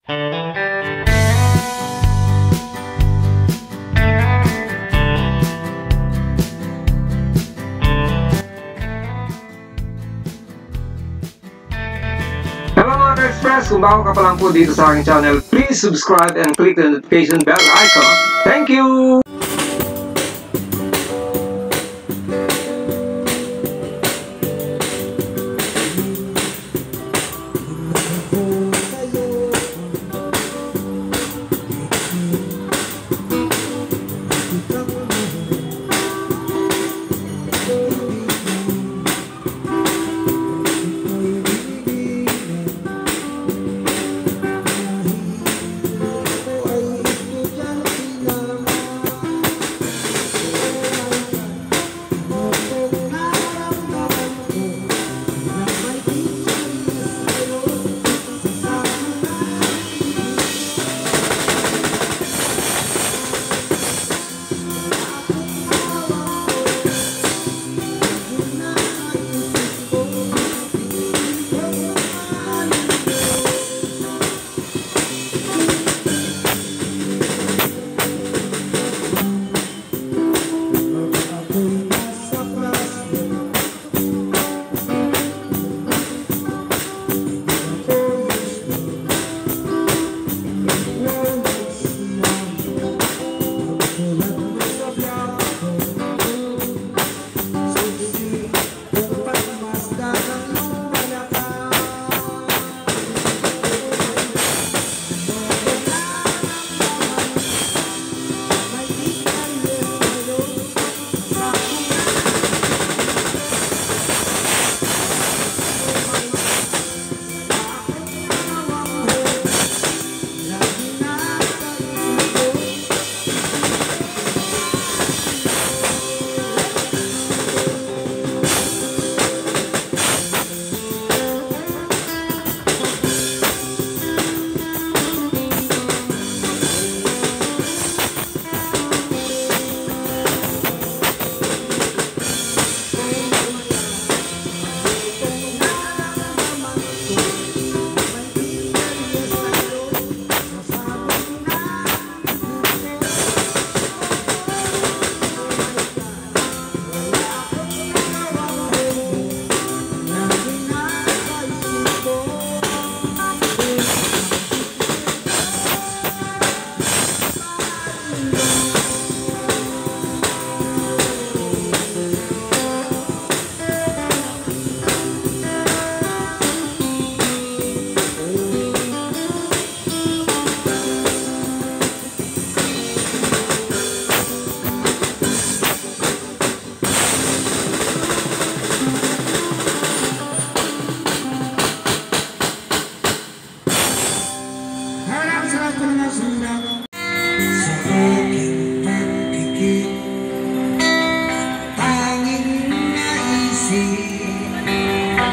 Hello mga ka-express! Kung bago ka pa lang po dito sa aking channel, please subscribe and click the notification bell icon. Thank you!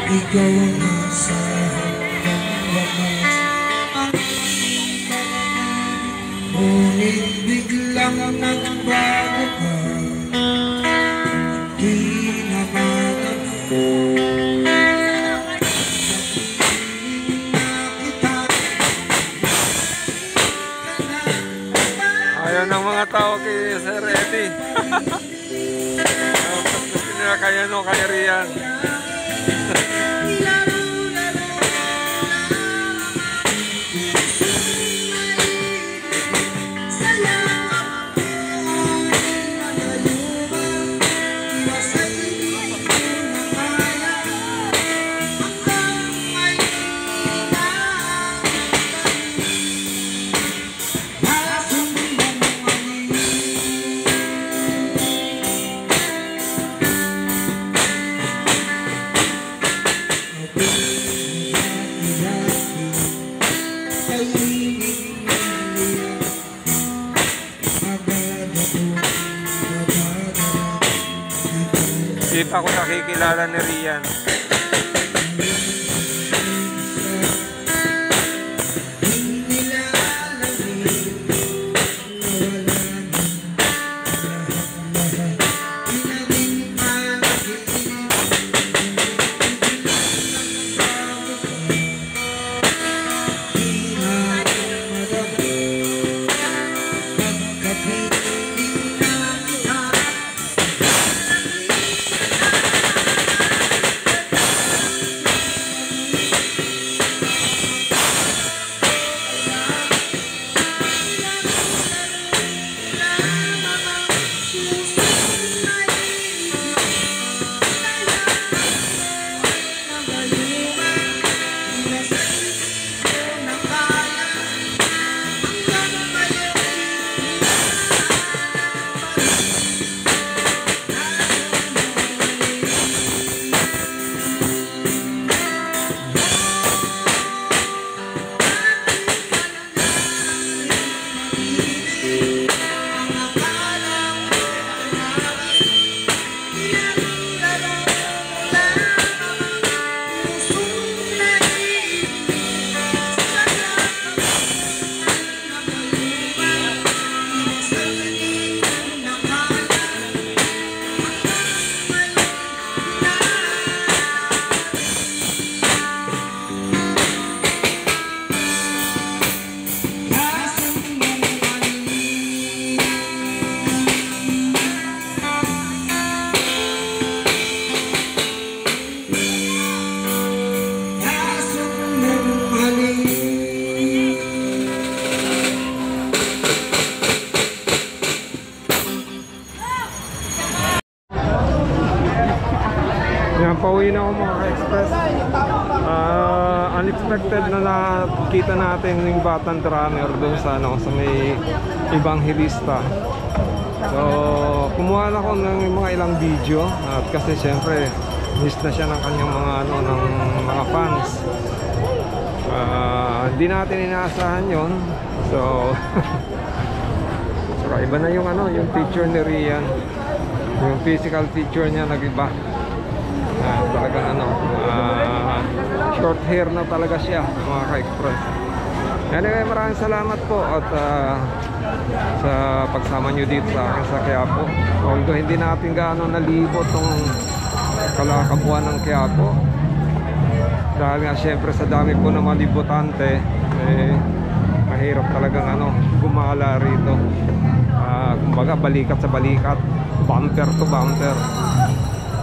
Ikaw ang nasa hanggang wakas, ngunit biglang nagbago ka, di na matanong. Ayaw ng mga tao kay Sir Eddie. Gusto nila kaya no, kay Rian. Hindi pa ako nakikilala ni Rian. Pauwi na ako mga ka-express. Unexpected na nakita natin yung batang drummer doon sa, sa may Evangelista. So, kumuha na ako ng mga ilang video at kasi syempre miss na siya ng kanyang mga ng mga fans. Hindi natin inaasahan yon. So, saka iba na yung yung feature ni Rian. Yung physical feature niya nag-iba. Talagang short hair na talaga siya mga ka-express. Anyway, maraming salamat po at sa pagsama nyo dito sa akin sa Quiapo. Although hindi natin gaano nalibot tong kalakabuan ng Quiapo dahil nga syempre sa dami po ng mga libotante, mahirap talagang gumala rito. Kumbaga balikat sa balikat, bumper to bumper.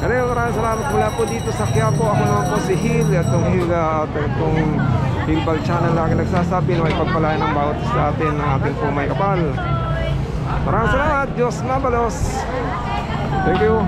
Kaya maraming salamat mula po dito sa Quiapo. Ako naman po si Hil at itong Hilbal Channel lagi nagsasabi na may pagpalain ng bawat sa atin ng ating pong may kapal. Maraming salamat. Diyos mabalos. Thank you.